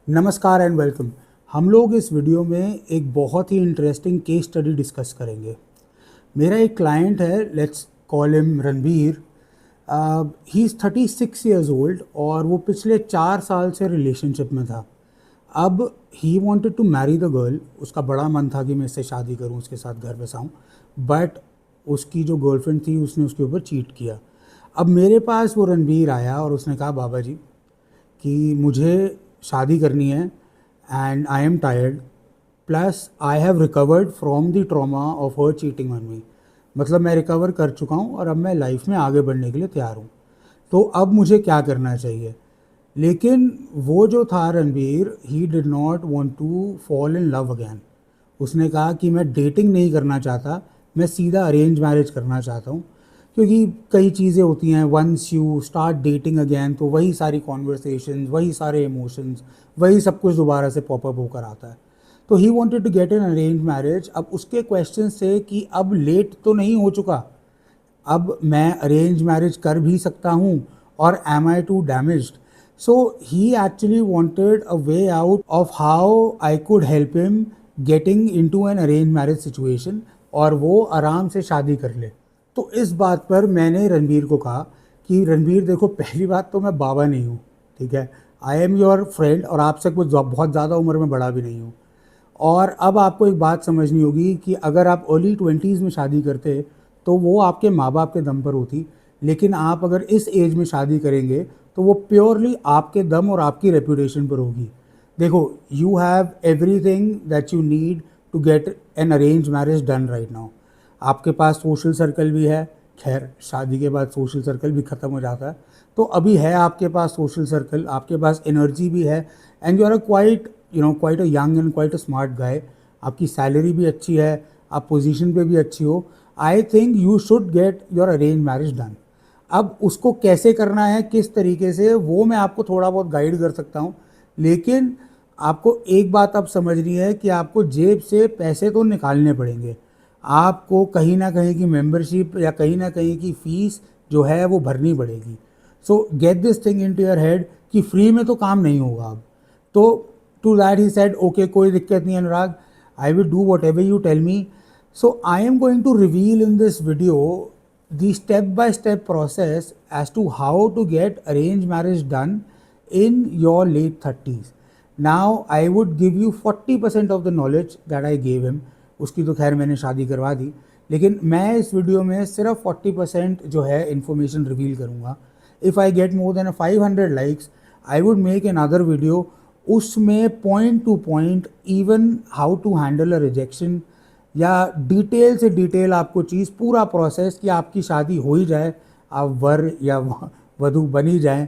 नमस्कार and welcome. हम लोग इस वीडियो में एक बहुत ही इंटरेस्टिंग केस स्टडी डिस्कस करेंगे। मेरा एक क्लाइंट है, let's call him Ranbir. He is 36 years old और वो पिछले 4 साल से रिलेशनशिप में था। अब he wanted to marry the girl. उसका बड़ा मन था कि मैं इससे शादी करूं, उसके साथ घर बसाऊं, बट उसकी जो गर्लफ्रेंड थी उसने उसके ऊपर चीट किया। अब मेरे पास वो रणबीर आया और उसने कहा, बाबा जी कि मुझे शादी करनी है and I am tired, plus I have recovered from the trauma of her cheating on me. मतलब मैं रिकवर कर चुका हूँ और अब मैं लाइफ में आगे बढ़ने के लिए तैयार हूँ। तो अब मुझे क्या करना चाहिए? लेकिन वो जो था Ranbir, he did not want to fall in love again. उसने कहा कि मैं डेटिंग नहीं करना चाहता, मैं सीधा अरेंज मैरिज करना चाहता हूँ। क्योंकि कई चीज़ें होती हैं, once you start dating again तो वही सारी कॉन्वर्सेशन, वही सारे इमोशंस, वही सब कुछ दोबारा से पॉपअप होकर आता है। तो he wanted to get an arrange marriage. अब उसके क्वेश्चन से कि अब लेट तो नहीं हो चुका, अब मैं अरेंज मैरिज कर भी सकता हूँ, और am I too damaged? So he actually wanted a way out of how I could help him getting into an arrange marriage situation, और वो आराम से शादी कर ले। तो इस बात पर मैंने रणबीर को कहा कि रणबीर देखो, पहली बात तो मैं बाबा नहीं हूँ, ठीक है? आई एम योर फ्रेंड और आपसे कुछ बहुत ज़्यादा उम्र में बड़ा भी नहीं हूँ। और अब आपको एक बात समझनी होगी कि अगर आप अर्ली 20s में शादी करते तो वो आपके माँ बाप के दम पर होती, लेकिन आप अगर इस एज में शादी करेंगे तो वो प्योरली आपके दम और आपकी रेपुटेशन पर होगी। देखो, you have everything that you need to get an arrange marriage done right now. आपके पास सोशल सर्कल भी है। खैर, शादी के बाद सोशल सर्कल भी ख़त्म हो जाता है, तो अभी है आपके पास सोशल सर्कल, आपके पास एनर्जी भी है, and you are quite a young and quite a smart guy. आपकी सैलरी भी अच्छी है, आप पोजीशन पे भी अच्छी हो। I think you should get your arrange marriage done. अब उसको कैसे करना है, किस तरीके से, वो मैं आपको थोड़ा बहुत गाइड कर सकता हूँ। लेकिन आपको एक बात अब समझनी है कि आपको जेब से पैसे तो निकालने पड़ेंगे। आपको कहीं ना कहीं की मेंबरशिप या कहीं ना कहीं की फीस जो है वो भरनी पड़ेगी। So get this thing into your head कि फ्री में तो काम नहीं होगा अब। तो to that he said, okay कोई दिक्कत नहीं Anurag, I will do whatever you tell me. So I am going to reveal in this video the step by step process as to how to get arranged marriage done in your late 30s. Now I would give you 40% of the knowledge that I gave him. उसकी तो खैर मैंने शादी करवा दी, लेकिन मैं इस video में सिर्फ 40% जो है इन्फॉर्मेशन रिवील करूँगा। If I get more than 500 likes, I would make another video. उसमें point to point, even how to handle a rejection, या डिटेल से डिटेल आपको चीज़, पूरा प्रोसेस कि आपकी शादी हो ही जाए, आप वर या वधू बन ही जाएं,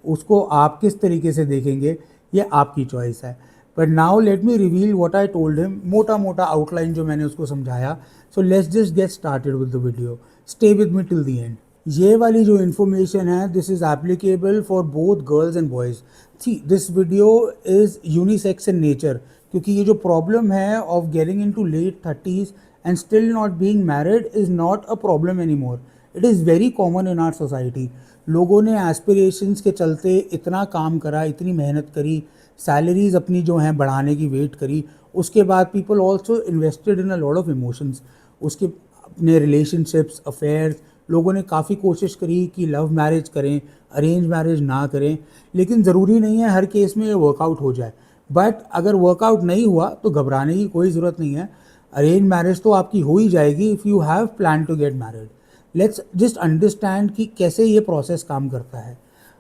उसको आप किस तरीके से देखेंगे ये आपकी चॉइस है। But now let me reveal what I told him, मोटा मोटा आउटलाइन जो मैंने उसको समझाया। So let's just get started with the video. Stay with me till the end. ये वाली जो इन्फॉर्मेशन है, this is applicable for both girls and boys. See, this video is unisex in nature, क्योंकि ये जो प्रॉब्लम है of getting into late 30s and still not being married is not a problem any more. It is very common in our society. लोगों ने aspirations के चलते इतना काम करा, इतनी मेहनत करी, सैलरीज अपनी जो हैं बढ़ाने की वेट करी, उसके बाद people also invested in a lot of emotions. उसके अपने रिलेशनशिप्स, अफेयर्स, लोगों ने काफ़ी कोशिश करी कि लव मैरिज करें, अरेंज मैरिज ना करें। लेकिन ज़रूरी नहीं है हर केस में ये वर्कआउट हो जाए। बट अगर वर्कआउट नहीं हुआ तो घबराने की कोई ज़रूरत नहीं है। अरेंज मैरिज तो आपकी हो ही जाएगी if you have plan to get married. Let's just understand कि कैसे ये प्रोसेस काम करता है।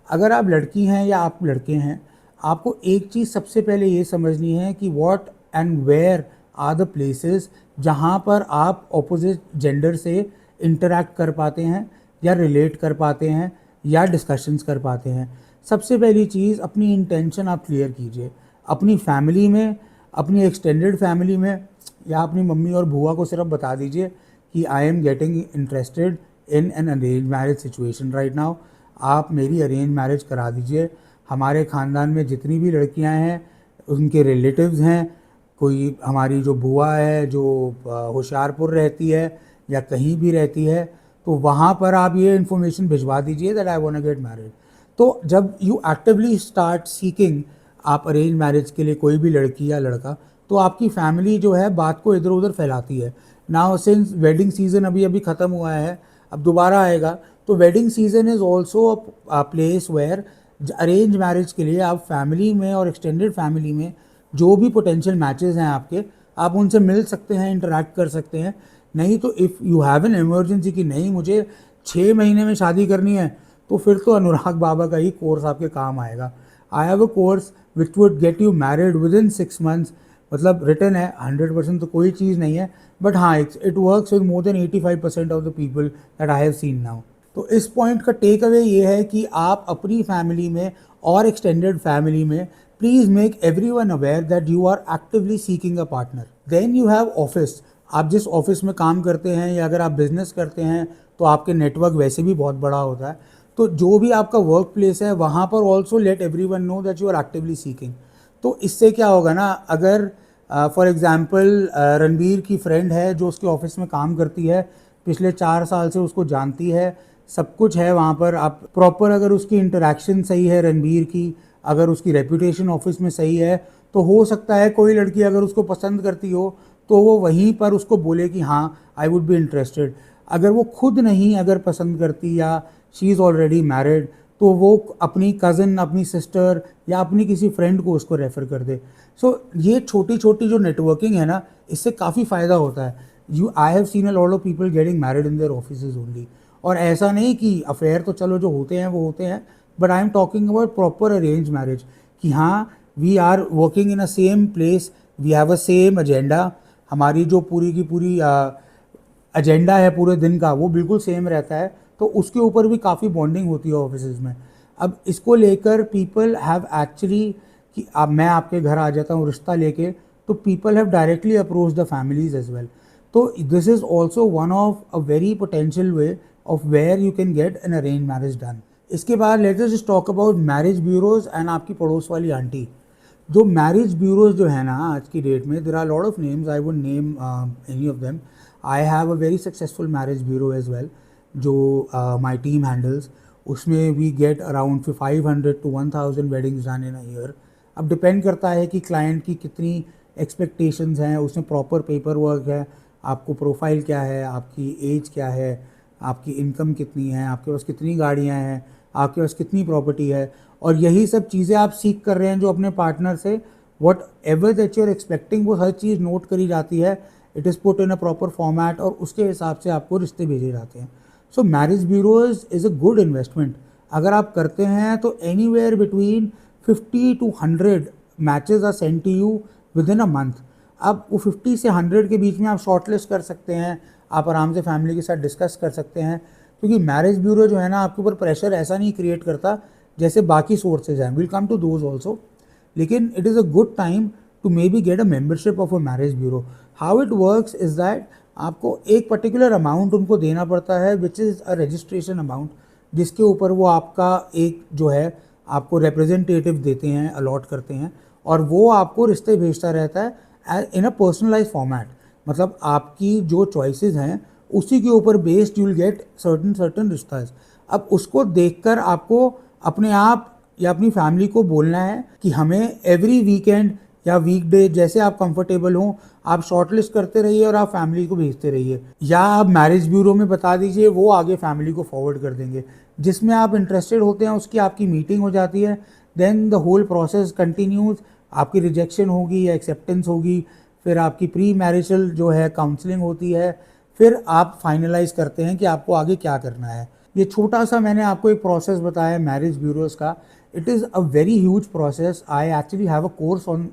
अगर आप लड़की हैं या आप लड़के हैं, आपको एक चीज़ सबसे पहले ये समझनी है कि what and where are the places जहाँ पर आप ऑपोजिट जेंडर से इंटरेक्ट कर पाते हैं, या रिलेट कर पाते हैं, या डिस्कशंस कर पाते हैं। सबसे पहली चीज़, अपनी इंटेंशन आप क्लियर कीजिए। अपनी फैमिली में, अपनी एक्सटेंडेड फैमिली में, या अपनी मम्मी और बुआ को सिर्फ बता दीजिए कि I am getting interested in an arrange marriage situation right now. आप मेरी अरेंज मैरिज करा दीजिए। हमारे ख़ानदान में जितनी भी लड़कियां हैं उनके रिलेटिव्स हैं। कोई हमारी जो बुआ है जो होशियारपुर रहती है या कहीं भी रहती है, तो वहाँ पर आप ये इन्फॉर्मेशन भिजवा दीजिए that I want to get married. तो जब यू एक्टिवली स्टार्ट सीकिंग, आप अरेंज मैरिज के लिए कोई भी लड़की या लड़का, तो आपकी फैमिली जो है बात को इधर उधर फैलाती है। नाउ सिंस वेडिंग सीज़न अभी अभी ख़त्म हुआ है, अब दोबारा आएगा, तो wedding season is also a place where arrange marriage के लिए आप फैमिली में और एक्सटेंडेड फैमिली में जो भी पोटेंशियल मैचेस हैं आपके, आप उनसे मिल सकते हैं, इंटरेक्ट कर सकते हैं। नहीं तो if you have an emergency कि नहीं मुझे 6 महीने में शादी करनी है, तो फिर तो अनुराग बाबा का ही कोर्स आपके काम आएगा। आई have a course which would get you married with in 6 months, मतलब रिटर्न है, 100% तो कोई चीज़ नहीं है, बट हाँ it works with more than 85% of the people that I have seen now. तो इस पॉइंट का टेक अवे ये है कि आप अपनी फैमिली में और एक्सटेंडेड फैमिली में please make everyone aware that you are actively seeking a partner. Then you have office, आप जिस ऑफिस में काम करते हैं या अगर आप बिजनेस करते हैं तो आपके नेटवर्क वैसे भी बहुत बड़ा होता है, तो जो भी आपका वर्क प्लेस है वहाँ पर also let everyone know that you are actively seeking. तो इससे क्या होगा ना, अगर फॉर एग्ज़ाम्पल रणबीर की फ्रेंड है जो उसके ऑफिस में काम करती है, पिछले 4 साल से उसको जानती है, सब कुछ है वहाँ पर, आप प्रॉपर अगर उसकी इंटरेक्शन सही है रणबीर की, अगर उसकी रेपुटेशन ऑफिस में सही है, तो हो सकता है कोई लड़की अगर उसको पसंद करती हो तो वो वहीं पर उसको बोले कि हाँ आई वुड बी इंटरेस्टेड। अगर वो खुद नहीं अगर पसंद करती या शी इज़ ऑलरेडी मैरिड, तो वो अपनी कज़न, अपनी सिस्टर या अपनी किसी फ्रेंड को उसको रेफ़र कर दे। सो ये छोटी छोटी जो नेटवर्किंग है ना, इससे काफ़ी फ़ायदा होता है। I have seen a lot of people getting married in their offices only. और ऐसा नहीं कि अफेयर तो चलो जो होते हैं वो होते हैं, but I am talking about proper arrange marriage, कि हाँ we are working in a same place, we have a same agenda, हमारी जो पूरी की पूरी एजेंडा है पूरे दिन का वो बिल्कुल सेम रहता है, तो उसके ऊपर भी काफ़ी बॉन्डिंग होती है ऑफिस में। अब इसको लेकर पीपल हैव एक्चुअली, कि अब मैं आपके घर आ जाता हूँ रिश्ता लेके, तो people have directly approach the families as well. तो this is also one of a very potential way of where you can get an arrange marriage done. इसके बाद let us just talk about marriage bureaus and आपकी पड़ोस वाली aunty. जो marriage bureaus जो है ना आज की डेट में, there are lot of names, I would name any of them. I have a very successful marriage bureau as well जो माई टीम हैंडल्स। उसमें we get around 500 to 1000 weddings done in a year. अब depend करता है कि client की कितनी expectations हैं, उसमें प्रॉपर पेपर वर्क है, आपको प्रोफाइल क्या है, आपकी एज क्या है, आपकी इनकम कितनी है, आपके पास कितनी गाड़ियाँ हैं, आपके पास कितनी प्रॉपर्टी है, और यही सब चीज़ें आप सीख कर रहे हैं जो अपने पार्टनर से। Whatever that you are expecting वो हर चीज़ नोट करी जाती है, it is put in a proper format, और उसके हिसाब से आपको रिश्ते भेजे जाते हैं। So marriage bureaus is a good investment. अगर आप करते हैं तो anywhere between 50 to 100 matches are send to you within a month. अब वो 50 से 100 के बीच में आप शॉर्टलिस्ट कर सकते हैं, आप आराम से फैमिली के साथ डिस्कस कर सकते हैं, क्योंकि मैरिज ब्यूरो जो है ना आपके ऊपर प्रेशर ऐसा नहीं क्रिएट करता जैसे बाकी सोर्सेज हैं, will come to those also. लेकिन it is a good time to maybe get a membership of a marriage bureau. How it works is that आपको एक पर्टिकुलर अमाउंट उनको देना पड़ता है which is a registration amount, जिसके ऊपर वो आपका एक जो है आपको रिप्रेजेंटेटिव देते हैं, अलॉट करते हैं, और वो आपको रिश्ते भेजता रहता है इन अ पर्सनलाइज फॉर्मेट। मतलब आपकी जो चॉइसेस हैं उसी के ऊपर based you will get certain रिश्ता। अब उसको देखकर आपको अपने आप या अपनी फैमिली को बोलना है कि हमें एवरी वीकेंड या वीकडे जैसे आप कंफर्टेबल हों, आप शॉर्टलिस्ट करते रहिए और आप फैमिली को भेजते रहिए, या आप मैरिज ब्यूरो में बता दीजिए, वो आगे फैमिली को फॉरवर्ड कर देंगे। जिसमें आप इंटरेस्टेड होते हैं उसकी आपकी मीटिंग हो जाती है, then the whole process continues. आपकी रिजेक्शन होगी या एक्सेप्टेंस होगी, फिर आपकी प्री मैरिजल जो है काउंसलिंग होती है, फिर आप फाइनलाइज करते हैं कि आपको आगे क्या करना है। ये छोटा सा मैंने आपको एक प्रोसेस बताया मैरिज ब्यूरोज का। It is a very huge process. I actually have a course on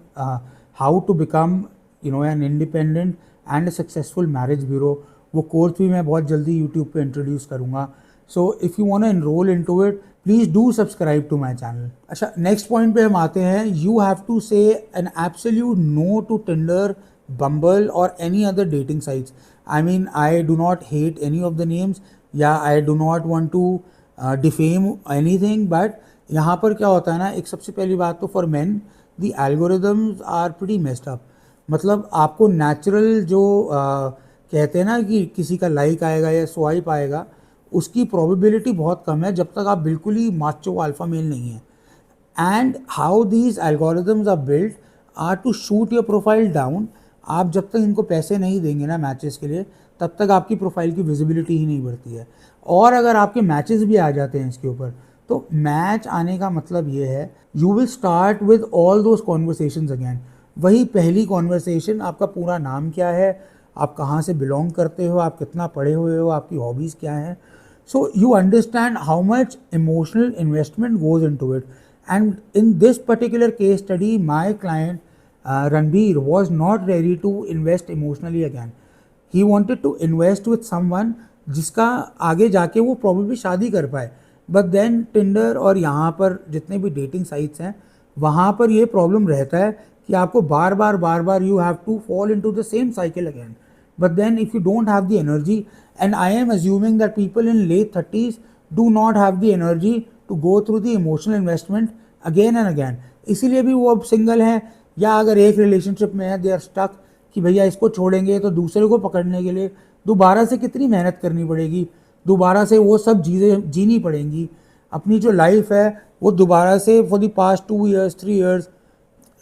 how to become an independent and successful marriage bureau. वो कोर्स भी मैं बहुत जल्दी यूट्यूब पे इंट्रोड्यूस करूँगा। So if you want to enroll into it, please do subscribe to my channel. अच्छा, next point पे हम आते हैं। You have to say an absolute no to Tinder, Bumble और any other dating sites. I mean I do not hate any of the names, या I do not want to defame anything, but यहाँ पर क्या होता है ना, एक सबसे पहली बात तो for men the algorithms are pretty messed up. मतलब आपको नेचुरल जो कहते हैं ना कि किसी का लाइक आएगा या स्वाइप आएगा, उसकी प्रोबेबिलिटी बहुत कम है जब तक आप बिल्कुल ही माचो अल्फा मेल नहीं है। And how these algorithms are built are to shoot your profile down. आप जब तक इनको पैसे नहीं देंगे ना मैचेस के लिए, तब तक आपकी प्रोफाइल की विजिबिलिटी ही नहीं बढ़ती है। और अगर आपके मैचेस भी आ जाते हैं इसके ऊपर, तो मैच आने का मतलब ये है you will start with all those conversations again. वही पहली कॉन्वर्सेशन, आपका पूरा नाम क्या है, आप कहाँ से बिलोंग करते हो, आप कितना पढ़े हुए हो, आपकी हॉबीज़ क्या हैं। So you understand how much emotional investment goes into it. And in this particular case study, my client Ranbir was not ready to invest emotionally again. He wanted to invest with someone जिसका आगे जाके वो probably शादी कर पाए। But then Tinder और यहाँ पर जितने भी dating sites हैं, वहाँ पर ये problem रहता है कि आपको बार बार you have to fall into the same cycle again. But then if you don't have the energy, and I am assuming that people in late 30s do not have the energy to go through the emotional investment again and again, इसीलिए भी वो अब single हैं, या अगर एक relationship में है दे आर स्टक कि भैया इसको छोड़ेंगे तो दूसरे को पकड़ने के लिए दोबारा से कितनी मेहनत करनी पड़ेगी, दोबारा से वो सब चीज़ें जीनी पड़ेंगी। अपनी जो लाइफ है वो दोबारा से for the past 2 years 3 years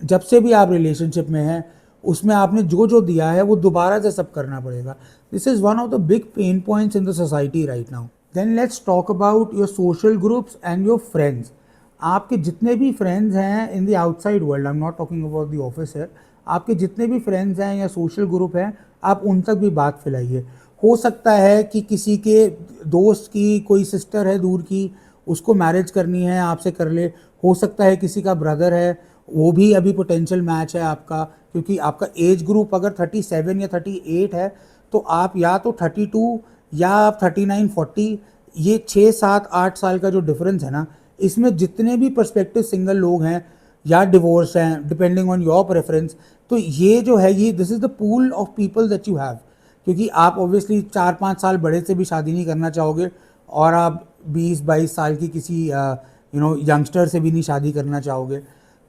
जब से भी आप रिलेशनशिप में हैं, उसमें आपने जो जो दिया है वो दोबारा से सब करना पड़ेगा। This is one of the big pain points in the society right now. Then let's talk about your social groups and your friends. आपके जितने भी फ्रेंड्स हैं in the outside world, I am not talking about the office है, आपके जितने भी friends हैं या सोशल ग्रुप हैं, आप उन तक भी बात फैलाइए। हो सकता है कि किसी के दोस्त की कोई सिस्टर है दूर की, उसको मैरिज करनी है, आपसे कर ले। हो सकता है किसी का ब्रदर है, वो भी अभी पोटेंशियल मैच है आपका, क्योंकि आपका एज ग्रुप अगर 37 या 38 है, तो आप या तो 32 या आप 39 40, ये 6 7 8 साल का जो डिफरेंस है ना, इसमें जितने भी पर्सपेक्टिव सिंगल लोग हैं या डिवोर्स हैं, डिपेंडिंग ऑन योर प्रेफरेंस, तो ये जो है ये this is the pool of people that you have. क्योंकि आप ऑब्वियसली 4-5 साल बड़े से भी शादी नहीं करना चाहोगे, और आप 20-22 साल की किसी यंगस्टर से भी नहीं शादी करना चाहोगे।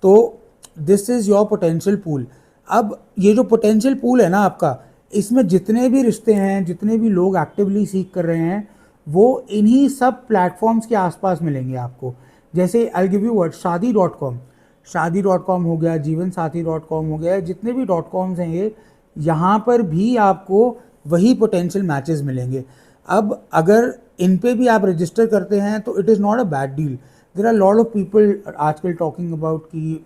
तो this is your potential pool. अब ये जो पोटेंशियल पूल है ना आपका, इसमें जितने भी रिश्ते हैं, जितने भी लोग एक्टिवली सीख कर रहे हैं, वो इन्हीं सब प्लेटफॉर्म्स के आसपास मिलेंगे आपको। जैसे आई गिव यू वर्ड शादी.com हो गया, जीवनसाथी.com हो गया, जितने भी .coms हैं ये, यहाँ पर भी आपको वही पोटेंशियल मैचेस मिलेंगे। अब अगर इन पे भी आप रजिस्टर करते हैं तो it is not a bad deal. There are lot of people आजकल टॉकिंग अबाउट कि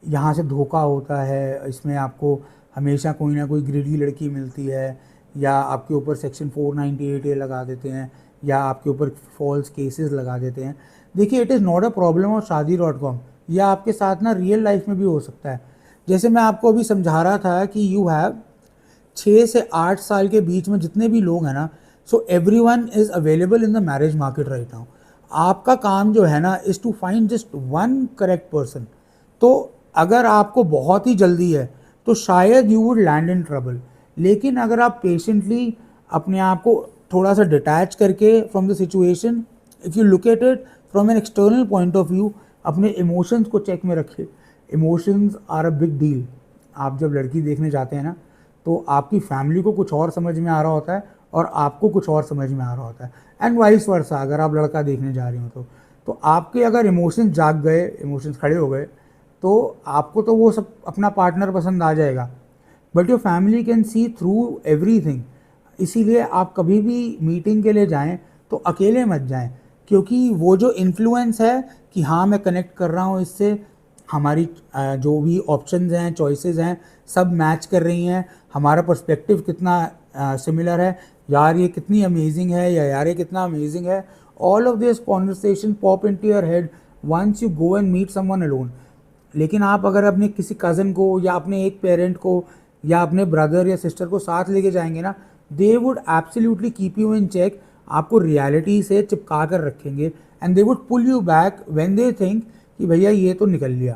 यहाँ से धोखा होता है, इसमें आपको हमेशा कोई ना कोई ग्रीडी लड़की मिलती है, या आपके ऊपर सेक्शन 498A लगा देते हैं, या आपके ऊपर फॉल्स केसेस लगा देते हैं। देखिए, it is not a problem of शादी.com, यह आपके साथ ना रियल लाइफ में भी हो सकता है। जैसे मैं आपको अभी समझा रहा था कि यू हैव 6 से 8 साल के बीच में जितने भी लोग हैं ना, so everyone is available in the marriage market right now. आपका काम जो है ना is to find just one correct person. तो अगर आपको बहुत ही जल्दी है तो शायद you would land in trouble, लेकिन अगर आप पेशेंटली अपने आप को थोड़ा सा डिटैच करके from the situation, if you look at it from an external point of view, अपने इमोशंस को चेक में रखें। Emotions are a big deal. आप जब लड़की देखने जाते हैं ना, तो आपकी फैमिली को कुछ और समझ में आ रहा होता है और आपको कुछ और समझ में आ रहा होता है, एंड वाइस वर्सा। अगर आप लड़का देखने जा रही हो तो आपके अगर इमोशंस जाग गए, इमोशंस खड़े हो गए, तो आपको तो वो सब अपना पार्टनर पसंद आ जाएगा, but your family can see through everything. इसीलिए आप कभी भी मीटिंग के लिए जाएं तो अकेले मत जाएं, क्योंकि वो जो इन्फ्लुएंस है कि हाँ मैं कनेक्ट कर रहा हूँ इससे, हमारी जो भी ऑप्शंस हैं, चॉइसेस हैं, सब मैच कर रही हैं, हमारा पर्सपेक्टिव कितना सिमिलर है, यार ये कितनी अमेजिंग है, या यार ये कितना अमेजिंग है। All of this conversation pop into your head once you go and meet someone alone. लेकिन आप अगर अपने किसी कज़न को, या अपने एक पेरेंट को, या अपने ब्रदर या सिस्टर को साथ लेके जाएंगे ना, they would absolutely keep you in check. आपको रियलिटी से चिपका कर रखेंगे, and they would pull you back when they think कि भैया ये तो निकल लिया।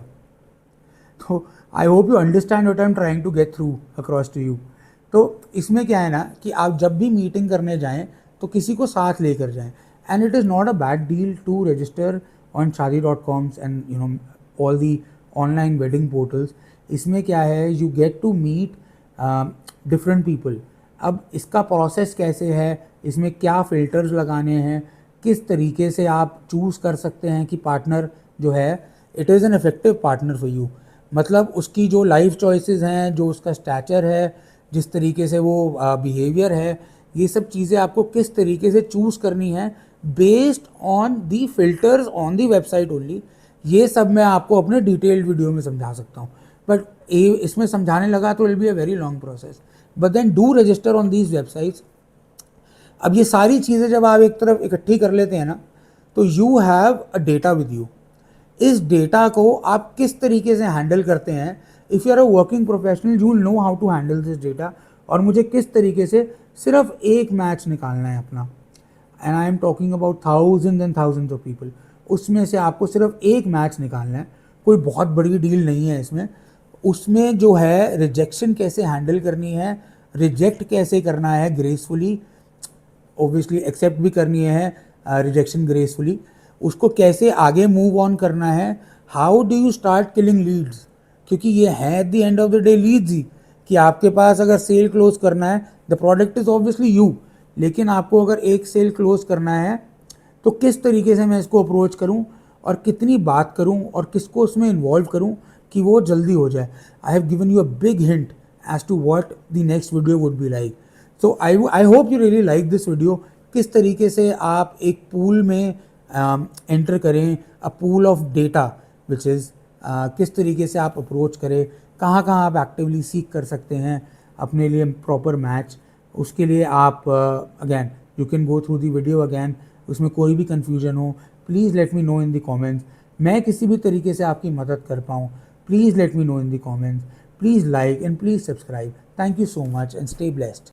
तो I hope you understand what I am trying to get through across to you. तो इसमें क्या है ना कि आप जब भी मीटिंग करने जाएं तो किसी को साथ लेकर जाएं, and it is not a bad deal to register on शादी.coms and all the online wedding portals. इसमें क्या है, you get to meet different people. अब इसका प्रोसेस कैसे है, इसमें क्या फ़िल्टर्स लगाने हैं, किस तरीके से आप चूज़ कर सकते हैं कि पार्टनर जो है it is an effective partner for you. मतलब उसकी जो लाइफ चॉइसेस हैं, जो उसका स्टैचर है, जिस तरीके से वो बिहेवियर है, ये सब चीज़ें आपको किस तरीके से चूज़ करनी है based on the filters on the website only, ये सब मैं आपको अपने डिटेल्ड वीडियो में समझा सकता हूँ। बट इसमें समझाने लगा तो will be a very long process, but then do register on these websites. अब ये सारी चीज़ें जब आप एक तरफ इकट्ठी कर लेते हैं ना, तो you have a data with you. इस डेटा को आप किस तरीके से हैंडल करते हैं, if you are a working professional you will know how to handle this data, और मुझे किस तरीके से सिर्फ एक मैच निकालना है अपना, and I am talking about thousand and thousands of people, उसमें से आपको सिर्फ एक मैच निकालना है। कोई बहुत बड़ी डील नहीं है इसमें। उसमें जो है रिजेक्शन कैसे हैंडल करनी है, रिजेक्ट कैसे करना है ग्रेसफुली, ऑब्वियसली एक्सेप्ट भी करनी है रिजेक्शन ग्रेसफुली, उसको कैसे आगे मूव ऑन करना है, how do you start killing leads, क्योंकि ये है at the end of the day leads ही, कि आपके पास अगर सेल क्लोज करना है, the product is obviously you, लेकिन आपको अगर एक सेल क्लोज करना है तो किस तरीके से मैं इसको अप्रोच करूं और कितनी बात करूं और किसको उसमें इन्वॉल्व करूं कि वो जल्दी हो जाए। I have given you a big hint as to what the next video would be like. So I hope you really like this video. किस तरीके से आप एक पूल में एंटर करें, a pool of data which is, किस तरीके से आप अप्रोच करें, कहाँ कहाँ आप एक्टिवली सीख कर सकते हैं अपने लिए प्रॉपर मैच। उसके लिए आप again you can go through the video again, उसमें कोई भी कन्फ्यूजन हो please let me know in the comments. मैं किसी भी तरीके से आपकी मदद कर पाऊँ please let me know in the comments. Please like and please subscribe. Thank you so much and stay blessed.